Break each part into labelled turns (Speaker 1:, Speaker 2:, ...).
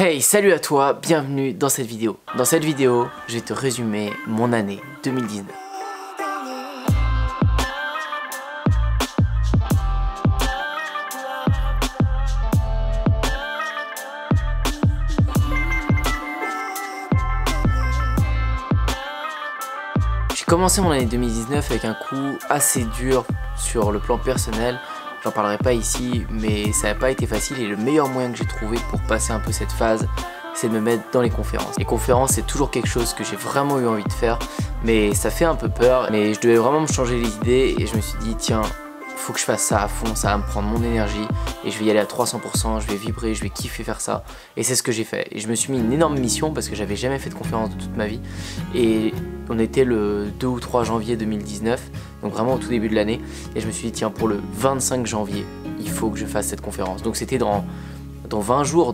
Speaker 1: Hey, salut à toi, bienvenue dans cette vidéo. Dans cette vidéo, je vais te résumer mon année 2019. J'ai commencé mon année 2019 avec un coup assez dur sur le plan personnel. J'en parlerai pas ici, mais ça n'a pas été facile et le meilleur moyen que j'ai trouvé pour passer un peu cette phase, c'est de me mettre dans les conférences. Les conférences, c'est toujours quelque chose que j'ai vraiment eu envie de faire, mais ça fait un peu peur. Mais je devais vraiment me changer les idées et je me suis dit, tiens, faut que je fasse ça à fond, ça va me prendre mon énergie et je vais y aller à 300%, je vais vibrer, je vais kiffer faire ça. Et c'est ce que j'ai fait. Et je me suis mis une énorme mission parce que j'avais jamais fait de conférence de toute ma vie. Et on était le 2 ou 3 janvier 2019, donc vraiment au tout début de l'année. Et je me suis dit, tiens, pour le 25 janvier, il faut que je fasse cette conférence. Donc c'était dans 20 jours,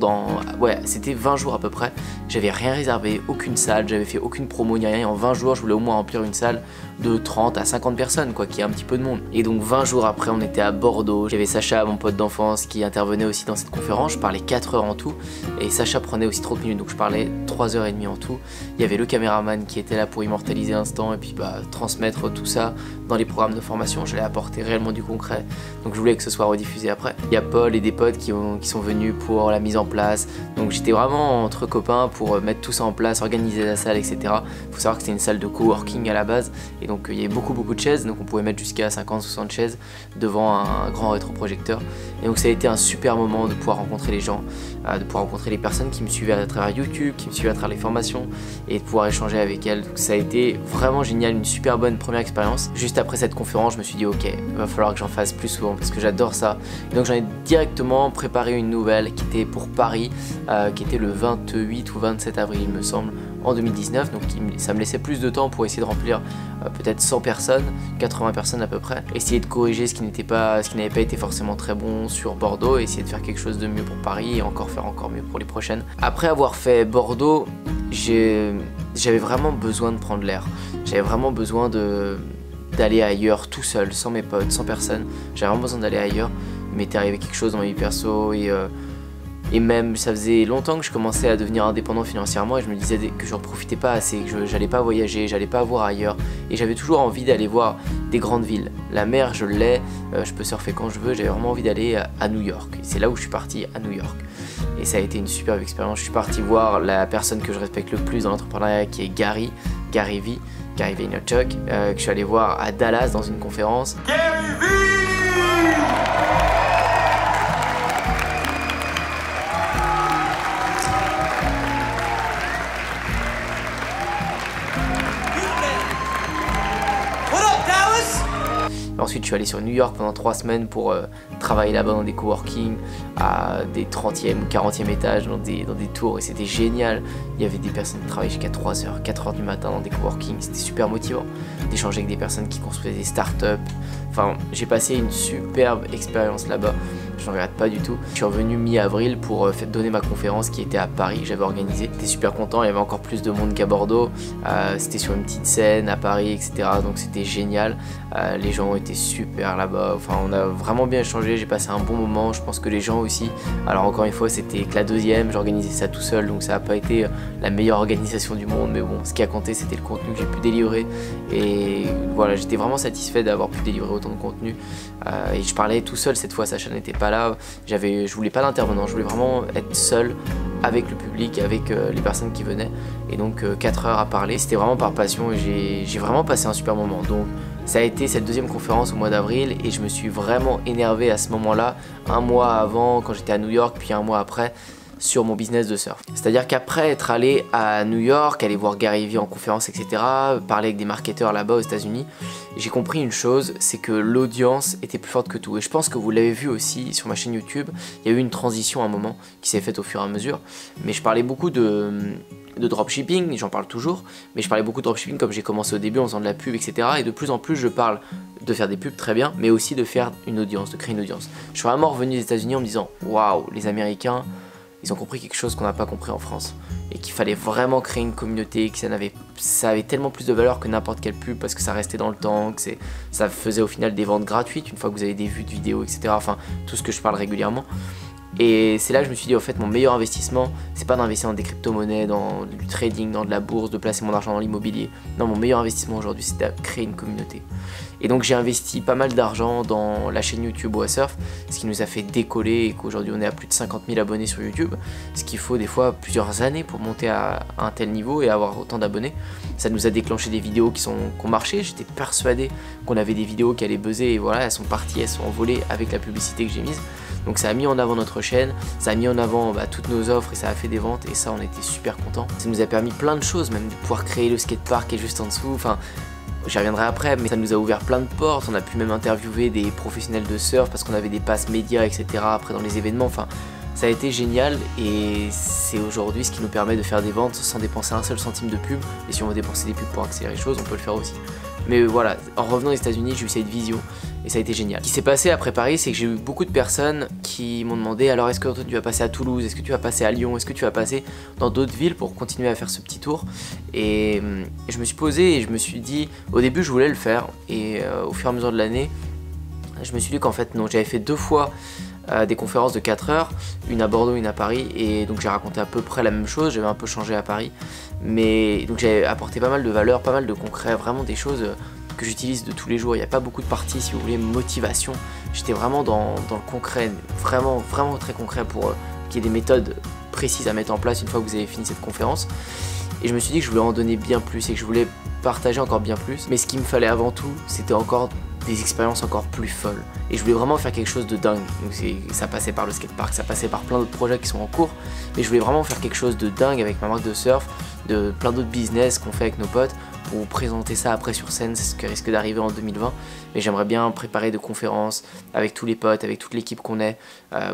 Speaker 1: c'était 20 jours à peu près. J'avais rien réservé, aucune salle, j'avais fait aucune promo ni rien. Et en 20 jours, je voulais au moins remplir une salle de 30 à 50 personnes, quoi, qui est un petit peu de monde. Et donc 20 jours après, on était à Bordeaux. J'avais Sacha, mon pote d'enfance, qui intervenait aussi dans cette conférence. Je parlais 4 heures en tout. Et Sacha prenait aussi 30 minutes, donc je parlais 3h30 en tout. Il y avait le caméraman qui était là pour immortaliser l'instant et puis transmettre tout ça dans les programmes de formation. J'allais apporter réellement du concret. Donc je voulais que ce soit rediffusé après. Il y a Paul et des potes qui sont venus pour la mise en place. Donc j'étais vraiment entre copains pour mettre tout ça en place, organiser la salle, etc. Il faut savoir que c'était une salle de coworking à la base. Et donc il y avait beaucoup de chaises. Donc on pouvait mettre jusqu'à 50-60 chaises devant un grand rétroprojecteur. Et donc ça a été un super moment de pouvoir rencontrer les gens, de pouvoir rencontrer les personnes qui me suivaient à travers YouTube, qui me suivaient à travers les formations et de pouvoir échanger avec elles. Donc ça a été vraiment génial, une super bonne première expérience. Juste après cette conférence, je me suis dit ok, il va falloir que j'en fasse plus souvent parce que j'adore ça. Et donc j'en ai directement préparé une nouvelle qui était pour Paris, qui était le 28 ou 27 avril il me semble, en 2019. Donc ça me laissait plus de temps pour essayer de remplir peut-être 100 personnes, 80 personnes à peu près. Essayer de corriger ce qui n'avait pas été forcément très bon sur Bordeaux, essayer de faire quelque chose de mieux pour Paris et faire encore mieux pour les prochaines. Après avoir fait Bordeaux, j'avais vraiment besoin de prendre l'air. J'avais vraiment besoin d'aller ailleurs tout seul, sans mes potes, sans personne. J'avais vraiment besoin d'aller ailleurs. Il m'était arrivé quelque chose dans ma vie perso et même ça faisait longtemps que je commençais à devenir indépendant financièrement et je me disais que je ne profitais pas assez, que j'allais pas voyager, j'allais pas voir ailleurs et j'avais toujours envie d'aller voir des grandes villes. La mer je l'ai, je peux surfer quand je veux, j'avais vraiment envie d'aller à New York et c'est là où je suis parti, à New York. Et ça a été une superbe expérience. Je suis parti voir la personne que je respecte le plus dans l'entrepreneuriat qui est Gary Vaynerchuk, que je suis allé voir à Dallas dans une conférence. Gary V! Ensuite, je suis allé sur New York pendant 3 semaines pour travailler là-bas dans des coworking, à des 30e ou 40e étages, dans des tours, et c'était génial. Il y avait des personnes qui travaillaient jusqu'à 3h, 4h du matin dans des coworking, c'était super motivant d'échanger avec des personnes qui construisaient des startups. Enfin, j'ai passé une superbe expérience là-bas, je ne regrette pas du tout. Je suis revenu mi-avril pour donner ma conférence qui était à Paris, que j'avais organisée. J'étais super content, il y avait encore plus de monde qu'à Bordeaux, c'était sur une petite scène à Paris, etc. Donc c'était génial, les gens ont été super là-bas, enfin on a vraiment bien échangé, j'ai passé un bon moment, je pense que les gens aussi. Alors encore une fois, c'était que la deuxième, j'organisais ça tout seul, donc ça n'a pas été la meilleure organisation du monde, mais bon, ce qui a compté c'était le contenu que j'ai pu délivrer et voilà, j'étais vraiment satisfait d'avoir pu délivrer autant de contenu et je parlais tout seul cette fois, Sacha n'était pas là, je voulais pas d'intervenant, je voulais vraiment être seul avec le public, avec les personnes qui venaient et donc 4 heures à parler, c'était vraiment par passion et j'ai vraiment passé un super moment. Donc ça a été cette deuxième conférence au mois d'avril et je me suis vraiment énervé à ce moment-là, un mois avant quand j'étais à New York, puis un mois après sur mon business de surf. C'est-à-dire qu'après être allé à New York, aller voir Gary Vee en conférence, etc., parler avec des marketeurs là-bas aux États-Unis, j'ai compris une chose, c'est que l'audience était plus forte que tout. Et je pense que vous l'avez vu aussi sur ma chaîne YouTube, il y a eu une transition à un moment qui s'est faite au fur et à mesure. Mais je parlais beaucoup de dropshipping, j'en parle toujours, mais je parlais beaucoup de dropshipping comme j'ai commencé au début en faisant de la pub, etc. Et de plus en plus, je parle de faire des pubs très bien, mais aussi de faire une audience, de créer une audience. Je suis vraiment revenu des États-Unis en me disant, waouh, les Américains, ils ont compris quelque chose qu'on n'a pas compris en France et qu'il fallait vraiment créer une communauté, que ça avait tellement plus de valeur que n'importe quelle pub parce que ça restait dans le temps, que ça faisait au final des ventes gratuites une fois que vous avez des vues de vidéos, etc. Enfin, tout ce que je parle régulièrement. Et c'est là que je me suis dit, en fait, mon meilleur investissement, c'est pas d'investir dans des crypto-monnaies, dans du trading, dans de la bourse, de placer mon argent dans l'immobilier. Non, mon meilleur investissement aujourd'hui, c'est de créer une communauté. Et donc j'ai investi pas mal d'argent dans la chaîne YouTube OASurf, ce qui nous a fait décoller et qu'aujourd'hui on est à plus de 50 000 abonnés sur YouTube, ce qu'il faut des fois plusieurs années pour monter à un tel niveau et avoir autant d'abonnés. Ça nous a déclenché des vidéos qui ont marché, j'étais persuadé qu'on avait des vidéos qui allaient buzzer et voilà, elles sont parties, elles sont envolées avec la publicité que j'ai mise. Donc ça a mis en avant notre chaîne, ça a mis en avant toutes nos offres et ça a fait des ventes et ça on était super contents. Ça nous a permis plein de choses, même de pouvoir créer le skatepark qui est juste en dessous, enfin j'y reviendrai après, mais ça nous a ouvert plein de portes, on a pu même interviewer des professionnels de surf parce qu'on avait des passes médias, etc. après dans les événements, enfin ça a été génial et c'est aujourd'hui ce qui nous permet de faire des ventes sans dépenser un seul centime de pub, et si on veut dépenser des pubs pour accélérer les choses, on peut le faire aussi. Mais voilà, en revenant aux États-Unis, j'ai eu cette vision et ça a été génial. Ce qui s'est passé après Paris, c'est que j'ai eu beaucoup de personnes qui m'ont demandé alors est-ce que tu vas passer à Toulouse, est-ce que tu vas passer à Lyon, est-ce que tu vas passer dans d'autres villes pour continuer à faire ce petit tour. Et je me suis posé et je me suis dit, au début je voulais le faire et au fur et à mesure de l'année, je me suis dit qu'en fait non, j'avais fait 2 fois des conférences de 4 heures, une à Bordeaux, une à Paris, et donc j'ai raconté à peu près la même chose, j'avais un peu changé à Paris, mais donc j'avais apporté pas mal de valeur, pas mal de concret, vraiment des choses que j'utilise de tous les jours. Il n'y a pas beaucoup de parties, si vous voulez, motivation, j'étais vraiment dans le concret, vraiment très concret pour qu'il y ait des méthodes précises à mettre en place une fois que vous avez fini cette conférence. Et je me suis dit que je voulais en donner bien plus et que je voulais partager encore bien plus, mais ce qu'il me fallait avant tout, c'était encore des expériences encore plus folles. Et je voulais vraiment faire quelque chose de dingue. Donc ça passait par le skatepark, ça passait par plein d'autres projets qui sont en cours, mais je voulais vraiment faire quelque chose de dingue avec ma marque de surf, de plein d'autres business qu'on fait avec nos potes, pour vous présenter ça après sur scène, c'est ce qui risque d'arriver en 2020. Mais j'aimerais bien préparer de conférences avec tous les potes, avec toute l'équipe qu'on est,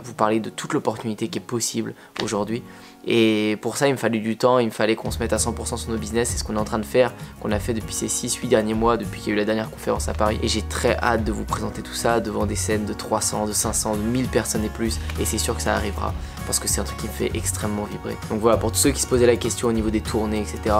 Speaker 1: vous parler de toute l'opportunité qui est possible aujourd'hui. Et pour ça il me fallait du temps, il me fallait qu'on se mette à 100% sur nos business, c'est ce qu'on est en train de faire, qu'on a fait depuis ces 6-8 derniers mois, depuis qu'il y a eu la dernière conférence à Paris. Et j'ai très hâte de vous présenter tout ça devant des scènes de 300, de 500, de 1000 personnes et plus, et c'est sûr que ça arrivera, parce que c'est un truc qui me fait extrêmement vibrer. Donc voilà, pour tous ceux qui se posaient la question au niveau des tournées, etc.,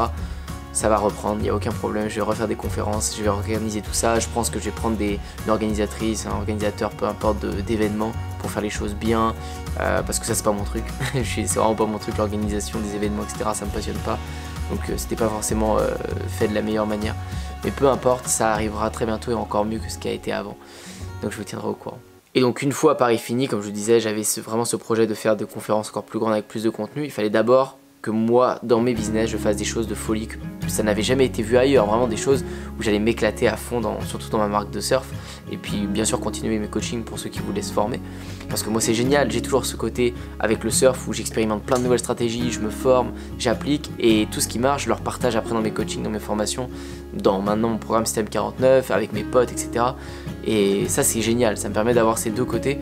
Speaker 1: ça va reprendre, il n'y a aucun problème, je vais refaire des conférences, je vais organiser tout ça, je pense que je vais prendre une organisatrice, un organisateur, peu importe, d'événements pour faire les choses bien, parce que ça c'est pas mon truc, c'est vraiment pas mon truc, l'organisation des événements, etc., ça me passionne pas, donc c'était pas forcément fait de la meilleure manière, mais peu importe, ça arrivera très bientôt et encore mieux que ce qui a été avant, donc je vous tiendrai au courant. Et donc une fois Paris fini, comme je vous disais, j'avais vraiment ce projet de faire des conférences encore plus grandes avec plus de contenu, il fallait d'abord que moi, dans mes business, je fasse des choses de folie, que ça n'avait jamais été vu ailleurs, vraiment des choses où j'allais m'éclater à fond, surtout dans ma marque de surf, et puis bien sûr continuer mes coachings pour ceux qui voulaient se former, parce que moi c'est génial, j'ai toujours ce côté avec le surf où j'expérimente plein de nouvelles stratégies, je me forme, j'applique, et tout ce qui marche, je leur partage après dans mes coachings, dans mes formations, dans maintenant mon programme Système 49, avec mes potes, etc. Et ça c'est génial, ça me permet d'avoir ces deux côtés,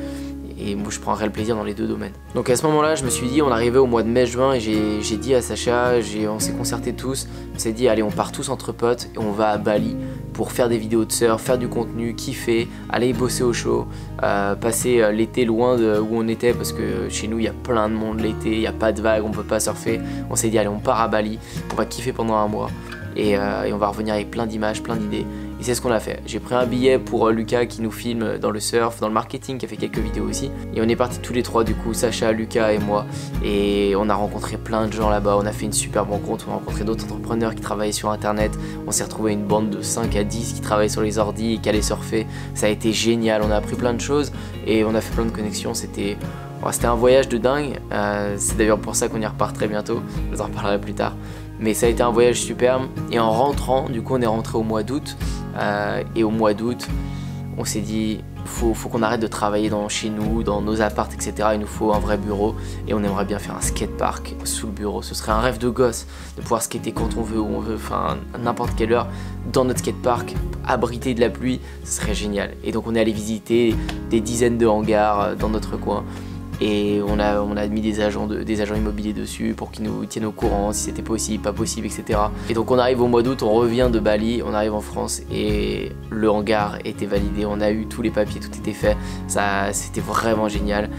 Speaker 1: et moi je prends un réel plaisir dans les deux domaines. Donc à ce moment là je me suis dit, on arrivait au mois de mai-juin et j'ai dit à Sacha, on s'est concerté tous, on s'est dit allez on part tous entre potes et on va à Bali pour faire des vidéos de surf, faire du contenu, kiffer, aller bosser au show, passer l'été loin de où on était parce que chez nous il y a plein de monde l'été, il n'y a pas de vagues, on peut pas surfer. On s'est dit allez on part à Bali, on va kiffer pendant un mois et on va revenir avec plein d'images, plein d'idées. Et c'est ce qu'on a fait. J'ai pris un billet pour Lucas qui nous filme dans le surf, dans le marketing, qui a fait quelques vidéos aussi. Et on est partis tous les trois du coup, Sacha, Lucas et moi. Et on a rencontré plein de gens là-bas, on a fait une superbe rencontre, on a rencontré d'autres entrepreneurs qui travaillaient sur internet. On s'est retrouvé une bande de 5 à 10 qui travaillaient sur les ordi et qui allaient surfer. Ça a été génial, on a appris plein de choses et on a fait plein de connexions. C'était un voyage de dingue. C'est d'ailleurs pour ça qu'on y repart très bientôt, je vous en reparlerai plus tard. Mais ça a été un voyage superbe. Et en rentrant, du coup on est rentré au mois d'août. Et au mois d'août, on s'est dit faut qu'on arrête de travailler chez nous, dans nos apparts, etc. Il nous faut un vrai bureau et on aimerait bien faire un skatepark sous le bureau. Ce serait un rêve de gosse de pouvoir skater quand on veut, où on veut, enfin à n'importe quelle heure dans notre skatepark, abrité de la pluie, ce serait génial. Et donc on est allé visiter des dizaines de hangars dans notre coin. Et on a mis des agents immobiliers dessus pour qu'ils nous tiennent au courant si c'était possible, pas possible, etc. Et donc on arrive au mois d'août, on revient de Bali, on arrive en France et le hangar était validé, on a eu tous les papiers, tout était fait, c'était vraiment génial.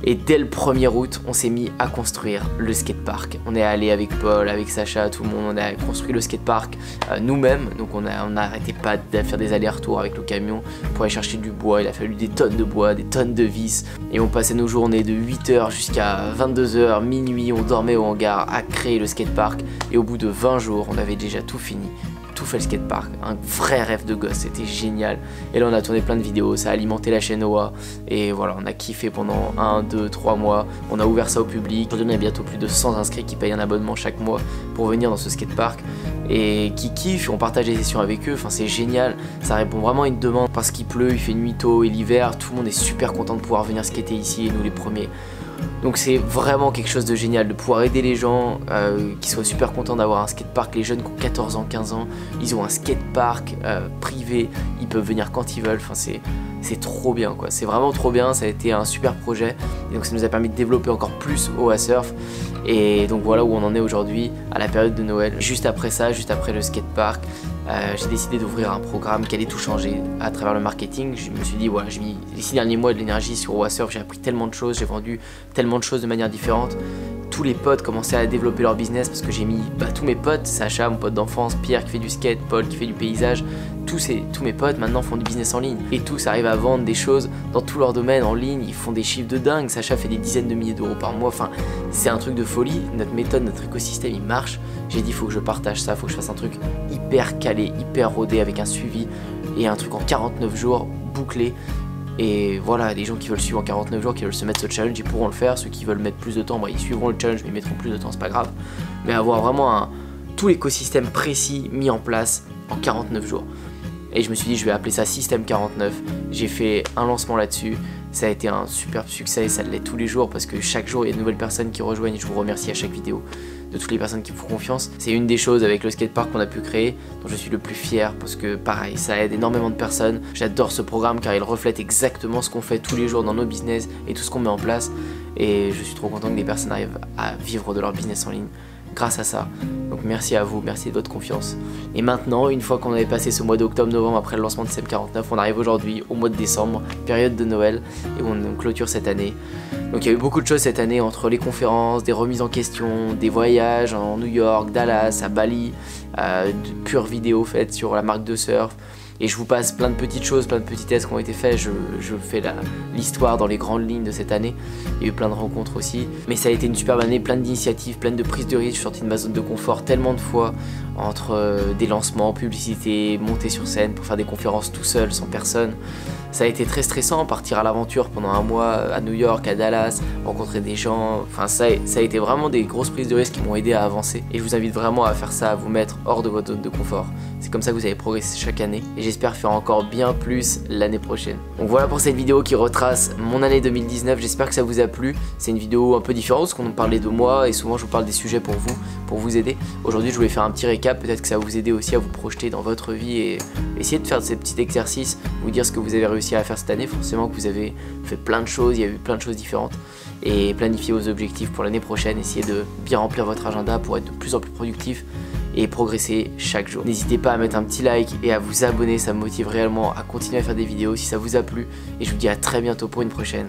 Speaker 1: Et dès le 1er août, on s'est mis à construire le skatepark. On est allé avec Paul, avec Sacha, tout le monde, on a construit le skatepark nous-mêmes. Donc on n'arrêtait pas de faire des allers-retours avec le camion pour aller chercher du bois. Il a fallu des tonnes de bois, des tonnes de vis. Et on passait nos journées de 8h jusqu'à 22h, minuit. On dormait au hangar à créer le skatepark. Et au bout de 20 jours, on avait déjà tout fini. Tout fait le skatepark, un vrai rêve de gosse, c'était génial. Et là on a tourné plein de vidéos, ça a alimenté la chaîne OA. Et voilà, on a kiffé pendant 1, 2, 3 mois. On a ouvert ça au public. Aujourd'hui on a bientôt plus de 100 inscrits qui payent un abonnement chaque mois pour venir dans ce skatepark et qui kiffent, on partage des sessions avec eux, enfin c'est génial. Ça répond vraiment à une demande parce qu'il pleut, il fait nuit tôt et l'hiver, tout le monde est super content de pouvoir venir skater ici et nous les premiers. Donc c'est vraiment quelque chose de génial de pouvoir aider les gens qui soient super contents d'avoir un skatepark. Les jeunes qui ont 14 ans, 15 ans, ils ont un skatepark privé, ils peuvent venir quand ils veulent, enfin c'est trop bien quoi, c'est vraiment trop bien, ça a été un super projet et donc ça nous a permis de développer encore plus OA Surf. Et donc voilà où on en est aujourd'hui à la période de Noël. Juste après ça, juste après le skatepark, j'ai décidé d'ouvrir un programme qui allait tout changer à travers le marketing. Je me suis dit voilà, j'ai mis les 6 derniers mois de l'énergie sur OA Surf, j'ai appris tellement de choses, j'ai vendu tellement de choses de manière différente. Tous les potes commençaient à développer leur business parce que j'ai mis tous mes potes, Sacha, mon pote d'enfance, Pierre qui fait du skate, Paul qui fait du paysage, tous mes potes maintenant font du business en ligne et tous arrivent à vendre des choses dans tout leur domaine en ligne, ils font des chiffres de dingue. Sacha fait des dizaines de milliers d'euros par mois, enfin c'est un truc de folie. Notre méthode, notre écosystème il marche. J'ai dit faut que je partage ça, faut que je fasse un truc hyper calé, hyper rodé avec un suivi et un truc en 49 jours bouclé. Et voilà, des gens qui veulent suivre en 49 jours, qui veulent se mettre ce challenge, ils pourront le faire. Ceux qui veulent mettre plus de temps, bah, ils suivront le challenge mais ils mettront plus de temps, c'est pas grave. Mais avoir vraiment tout l'écosystème précis mis en place en 49 jours. Et je me suis dit je vais appeler ça Système 49. J'ai fait un lancement là-dessus. Ça a été un superbe succès et ça l'est tous les jours parce que chaque jour il y a de nouvelles personnes qui rejoignent et je vous remercie à chaque vidéo de toutes les personnes qui me font confiance. C'est une des choses avec le skatepark qu'on a pu créer dont je suis le plus fier parce que pareil, ça aide énormément de personnes. J'adore ce programme car il reflète exactement ce qu'on fait tous les jours dans nos business et tout ce qu'on met en place. Et je suis trop content que des personnes arrivent à vivre de leur business en ligne grâce à ça. Donc merci à vous, merci de votre confiance. Et maintenant, une fois qu'on avait passé ce mois d'octobre-novembre après le lancement de Système 49, on arrive aujourd'hui au mois de décembre, période de Noël, et on clôture cette année. Donc il y a eu beaucoup de choses cette année entre les conférences, des remises en question, des voyages en New York, Dallas, à Bali, de pures vidéos faites sur la marque de surf. Et je vous passe plein de petites choses, plein de petits tests qui ont été faits. Je fais l'histoire dans les grandes lignes de cette année. Il y a eu plein de rencontres aussi. Mais ça a été une superbe année, plein d'initiatives, plein de prises de risques. Je suis sorti de ma zone de confort tellement de fois entre des lancements, publicités, monter sur scène pour faire des conférences tout seul, sans personne. Ça a été très stressant, partir à l'aventure pendant un mois à New York, à Dallas, rencontrer des gens. Enfin, ça a été vraiment des grosses prises de risques qui m'ont aidé à avancer. Et je vous invite vraiment à faire ça, à vous mettre hors de votre zone de confort. C'est comme ça que vous allez progresser chaque année. Et j'espère faire encore bien plus l'année prochaine. Donc voilà pour cette vidéo qui retrace mon année 2019. J'espère que ça vous a plu. C'est une vidéo un peu différente parce qu'on parlait de moi et souvent je vous parle des sujets pour vous aider. Aujourd'hui, je voulais faire un petit récap. Peut-être que ça va vous aider aussi à vous projeter dans votre vie et essayer de faire ces petits exercices, vous dire ce que vous avez réussi à faire cette année. Forcément que vous avez fait plein de choses, il y a eu plein de choses différentes. Et planifier vos objectifs pour l'année prochaine. Essayez de bien remplir votre agenda pour être de plus en plus productif et progresser chaque jour. N'hésitez pas à mettre un petit like et à vous abonner, ça me motive réellement à continuer à faire des vidéos si ça vous a plu. Et je vous dis à très bientôt pour une prochaine.